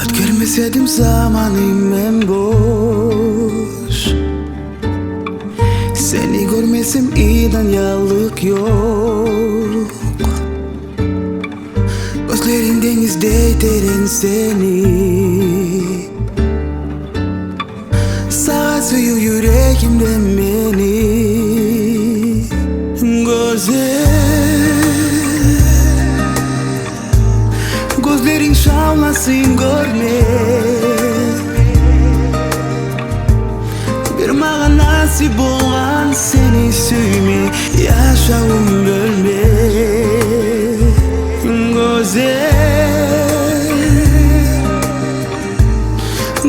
Ötkürmeseydim zamanım en boş. Seni görmesim iyiden yallık yok. Gözlerin denizde derin seni. Sağa suyu yüreğimden beni. Gözlerin şavlasın görme. Bir mağa nasip olan seni suyme. Yaşağım bölme.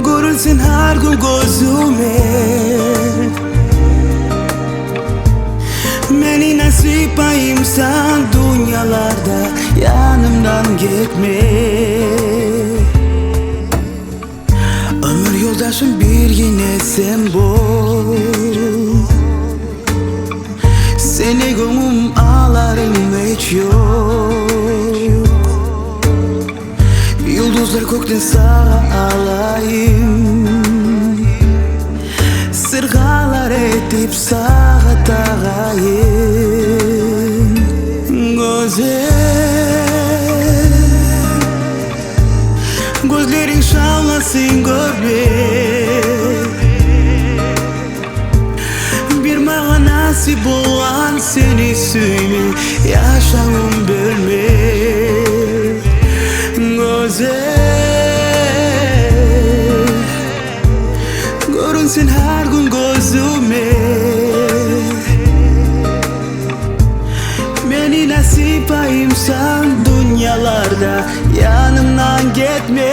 Görünsün her gün gözüme. Beni nasip ayımsan dünyalarda yanımdan gitme. Ömür yoldaşım bir yine sen bol. Seni gönlüm ağlarım hiç yok. Yıldızlar gökten sağa alayım. Sırgalar edip sağa tağayım. Gözlerin şavlasın görme. Bir mağa nasip olan seni söyle. Yaşağım bölme. Görünsün her gün gözüme. Beni nasip ayımsan dünyalarda yanımdan gitme.